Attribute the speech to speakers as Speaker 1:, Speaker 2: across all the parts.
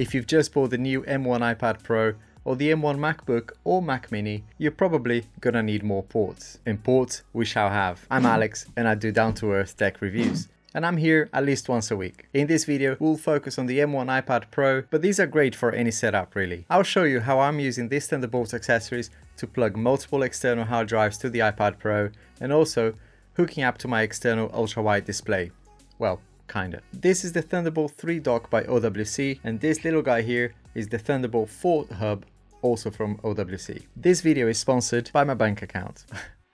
Speaker 1: If you've just bought the new M1 iPad Pro or the M1 MacBook or Mac Mini, you're probably gonna need more ports. And ports we shall have. I'm Alex and I do down-to-earth tech reviews. And I'm here at least once a week. In this video, we'll focus on the M1 iPad Pro, but these are great for any setup really. I'll show you how I'm using this Thunderbolt accessories to plug multiple external hard drives to the iPad Pro and also hooking up to my external ultra-wide display. Well, kinda. This is the Thunderbolt 3 dock by OWC, and this little guy here is the Thunderbolt 4 hub, also from OWC. This video is sponsored by my bank account.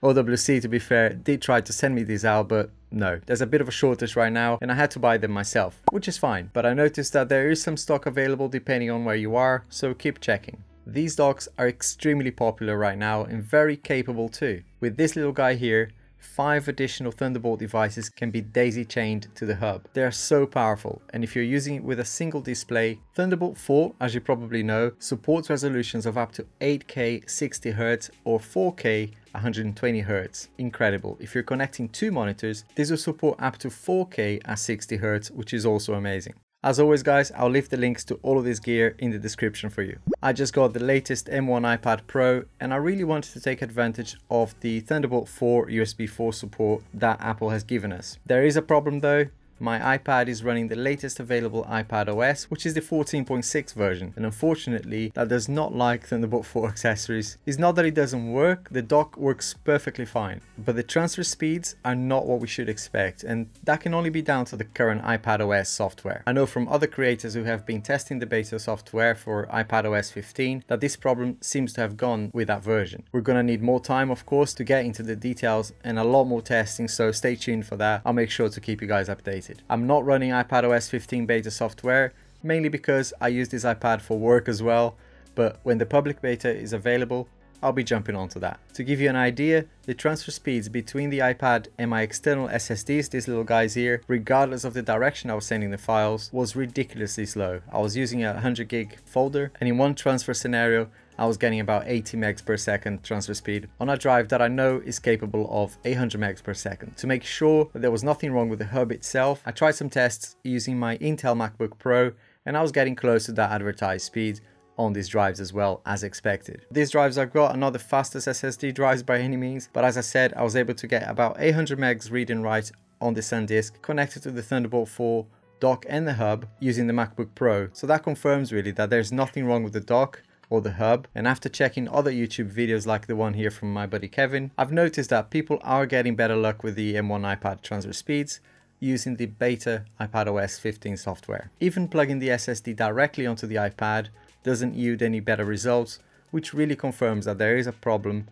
Speaker 1: OWC, to be fair, did try to send me these out, but no, there's a bit of a shortage right now and I had to buy them myself, which is fine. But I noticed that there is some stock available depending on where you are, so keep checking. These docks are extremely popular right now and very capable too. With this little guy here, 5 additional Thunderbolt devices can be daisy chained to the hub. They are so powerful, and if you're using it with a single display, Thunderbolt 4, as you probably know, supports resolutions of up to 8K 60Hz or 4K 120Hz. Incredible. If you're connecting 2 monitors, this will support up to 4K at 60Hz, which is also amazing. As always guys, I'll leave the links to all of this gear in the description for you. I just got the latest M1 iPad Pro and I really wanted to take advantage of the Thunderbolt 4 USB 4 support that Apple has given us. There is a problem though. My iPad is running the latest available iPad OS, which is the 14.6 version, and unfortunately that does not like Thunderbolt 4 accessories. It's not that it doesn't work, the dock works perfectly fine, but the transfer speeds are not what we should expect, and that can only be down to the current iPad OS software. I know from other creators who have been testing the beta software for iPad OS 15 that this problem seems to have gone with that version. We're gonna need more time, of course, to get into the details and a lot more testing, so stay tuned for that. I'll make sure to keep you guys updated. I'm not running iPadOS 15 beta software, mainly because I use this iPad for work as well, but when the public beta is available, I'll be jumping onto that. To give you an idea, the transfer speeds between the iPad and my external SSDs, these little guys here, regardless of the direction I was sending the files, was ridiculously slow. I was using a 100 gig folder, and in one transfer scenario, I was getting about 80 megs per second transfer speed on a drive that I know is capable of 800 megs per second. To make sure that there was nothing wrong with the hub itself, I tried some tests using my Intel MacBook Pro and I was getting close to that advertised speed on these drives as well, as expected. These drives I've got are not the fastest SSD drives by any means, but as I said, I was able to get about 800 megs read and write on the SanDisk connected to the Thunderbolt 4 dock and the hub using the MacBook Pro. So that confirms really that there's nothing wrong with the dock or the hub, and after checking other YouTube videos like the one here from my buddy Kevin, I've noticed that people are getting better luck with the M1 iPad transfer speeds using the beta iPadOS 15 software. Even plugging the SSD directly onto the iPad doesn't yield any better results, which really confirms that there is a problem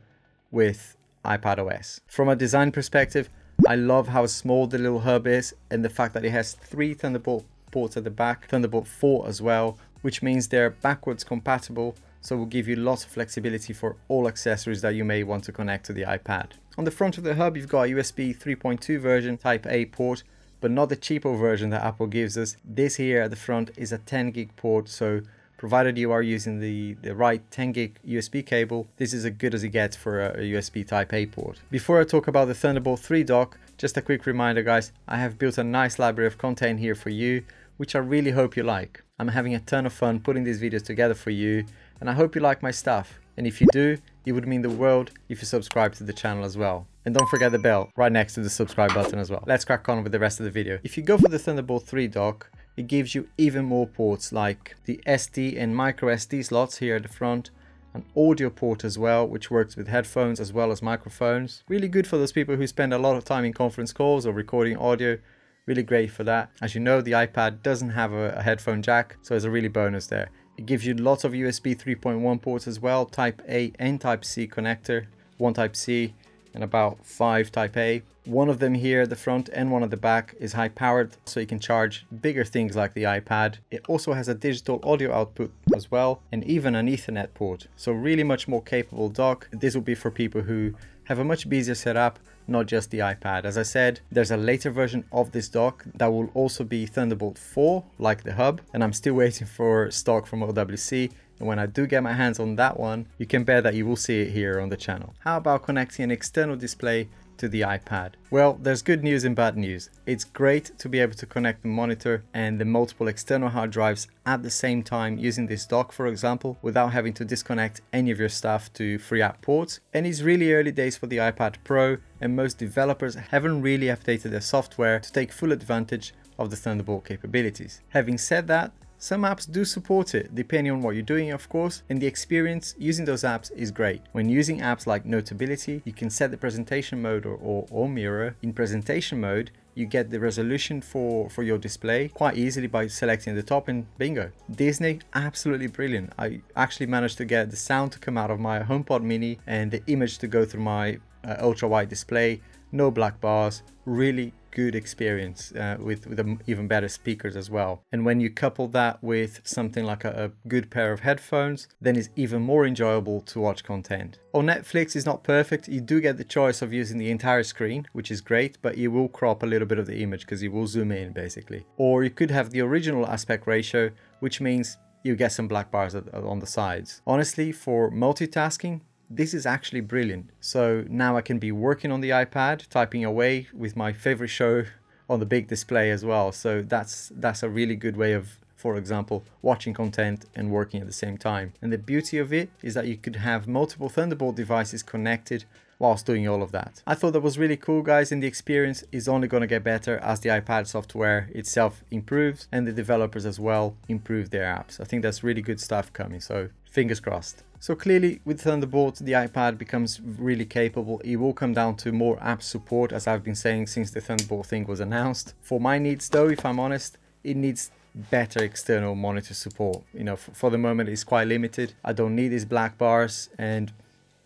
Speaker 1: with iPadOS. From a design perspective, I love how small the little hub is and the fact that it has 3 Thunderbolt ports at the back, Thunderbolt 4 as well, which means they're backwards compatible, so will give you lots of flexibility for all accessories that you may want to connect to the iPad. On the front of the hub, you've got a USB 3.2 version Type A port, but not the cheapo version that Apple gives us. This here at the front is a 10 gig port, so provided you are using the right 10 gig USB cable, this is as good as it gets for a USB Type A port. Before I talk about the Thunderbolt 3 dock, just a quick reminder guys, I have built a nice library of content here for you, which I really hope you like. I'm having a ton of fun putting these videos together for you, and I hope you like my stuff. And if you do, it would mean the world if you subscribe to the channel as well. And don't forget the bell right next to the subscribe button as well. Let's crack on with the rest of the video. If you go for the Thunderbolt 3 dock, it gives you even more ports like the SD and micro SD slots here at the front, an audio port as well, which works with headphones as well as microphones. Really good for those people who spend a lot of time in conference calls or recording audio. Really great for that. As you know, the iPad doesn't have a headphone jack, so it's a really bonus there. It gives you lots of USB 3.1 ports as well, Type A and Type C connector, 1 Type C and about 5 Type A. One of them here at the front and one at the back is high powered, so you can charge bigger things like the iPad. It also has a digital audio output as well, and even an Ethernet port. So really much more capable dock. This will be for people who have a much busier setup, not just the iPad. As I said, there's a later version of this dock that will also be Thunderbolt 4, like the hub, and I'm still waiting for stock from OWC And when I do get my hands on that one, you can bet that you will see it here on the channel. How about connecting an external display to the iPad? Well, there's good news and bad news. It's great to be able to connect the monitor and the multiple external hard drives at the same time using this dock, for example, without having to disconnect any of your stuff to free up ports. And it's really early days for the iPad Pro, and most developers haven't really updated their software to take full advantage of the Thunderbolt capabilities. Having said that, some apps do support it, depending on what you're doing, of course, and the experience using those apps is great. When using apps like Notability, you can set the presentation mode or mirror. In presentation mode, you get the resolution for your display quite easily by selecting the top, and bingo. Disney, absolutely brilliant. I actually managed to get the sound to come out of my HomePod mini and the image to go through my ultra wide display. No black bars, really good experience with even better speakers as well. And when you couple that with something like a good pair of headphones, then it's even more enjoyable to watch content. On Netflix, it's not perfect. You do get the choice of using the entire screen, which is great, but you will crop a little bit of the image because you will zoom in basically. Or you could have the original aspect ratio, which means you get some black bars on the sides. Honestly, for multitasking, this is actually brilliant. So now I can be working on the iPad, typing away with my favorite show on the big display as well. So that's a really good way of, for example, watching content and working at the same time. And the beauty of it is that you could have multiple Thunderbolt devices connected whilst doing all of that. I thought that was really cool, guys, and the experience is only going to get better as the iPad software itself improves and the developers as well improve their apps. I think that's really good stuff coming, so fingers crossed. So clearly with Thunderbolt, the iPad becomes really capable. It will come down to more app support, as I've been saying since the Thunderbolt thing was announced. For my needs though, if I'm honest, it needs better external monitor support. You know, for the moment it's quite limited. I don't need these black bars, and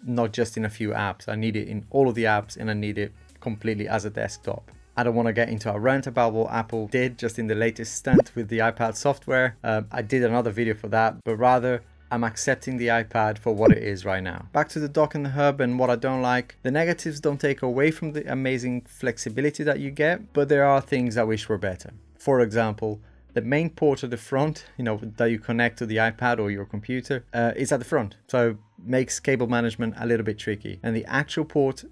Speaker 1: not just in a few apps. I need it in all of the apps, and I need it completely as a desktop. I don't want to get into a rant about what Apple did just in the latest stunt with the iPad software. I did another video for that, but rather I'm accepting the iPad for what it is right now. Back to the dock and the hub and what I don't like. The negatives don't take away from the amazing flexibility that you get, but there are things I wish were better. For example, the main port at the front, you know, that you connect to the iPad or your computer, is at the front. So makes cable management a little bit tricky. And the actual port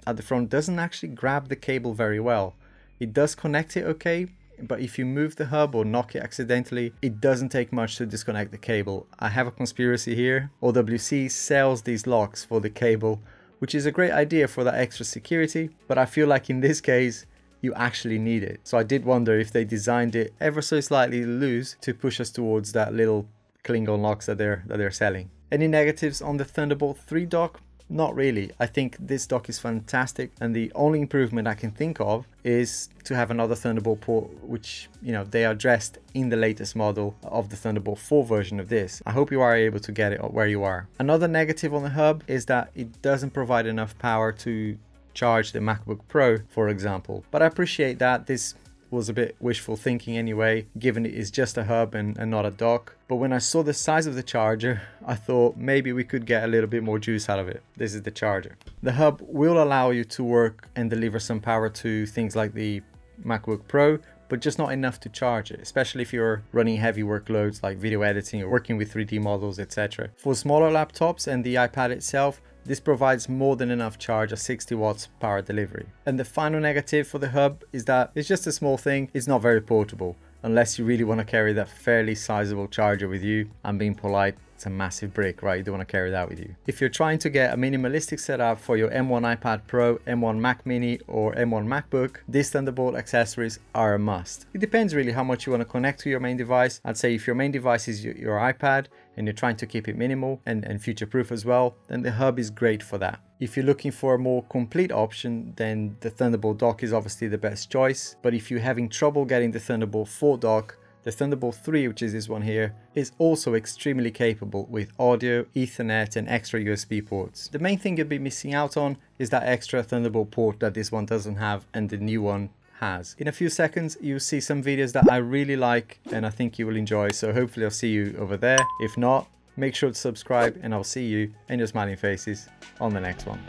Speaker 1: at the front doesn't actually grab the cable very well. It does connect it okay, but if you move the hub or knock it accidentally, it doesn't take much to disconnect the cable. I have a conspiracy here. OWC sells these locks for the cable, which is a great idea for that extra security, but I feel like in this case, you actually need it. So I did wonder if they designed it ever so slightly loose to push us towards that little Klingon locks that they're selling. Any negatives on the Thunderbolt 3 dock? Not really. I think this dock is fantastic, and the only improvement I can think of is to have another Thunderbolt port, which, you know, they addressed in the latest model of the Thunderbolt 4 version of this. I hope you are able to get it where you are. Another negative on the hub is that it doesn't provide enough power to charge the MacBook Pro, for example. But I appreciate that. This was a bit wishful thinking anyway, given it is just a hub and not a dock. But when I saw the size of the charger, I thought maybe we could get a little bit more juice out of it. This is the charger. The hub will allow you to work and deliver some power to things like the MacBook Pro, but just not enough to charge it, especially if you're running heavy workloads like video editing or working with 3D models, etc. For smaller laptops and the iPad itself, this provides more than enough charge at 60 watts power delivery. And the final negative for the hub is that it's just a small thing. It's not very portable unless you really want to carry that fairly sizable charger with you. I'm being polite. It's a massive brick, right? You don't want to carry that with you. If you're trying to get a minimalistic setup for your M1 iPad Pro, M1 Mac Mini or M1 MacBook, these Thunderbolt accessories are a must. It depends really how much you want to connect to your main device. I'd say if your main device is your iPad and you're trying to keep it minimal and future-proof as well, then the hub is great for that. If you're looking for a more complete option, then the Thunderbolt dock is obviously the best choice. But if you're having trouble getting the Thunderbolt 4 dock, the Thunderbolt 3, which is this one here, is also extremely capable with audio, Ethernet and extra USB ports. The main thing you'll be missing out on is that extra Thunderbolt port that this one doesn't have and the new one has. In a few seconds, you'll see some videos that I really like and I think you will enjoy, so hopefully I'll see you over there. If not, make sure to subscribe and I'll see you and your smiling faces on the next one.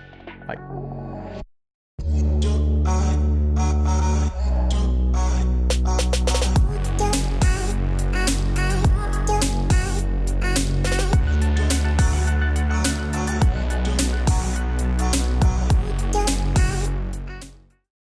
Speaker 1: Bye.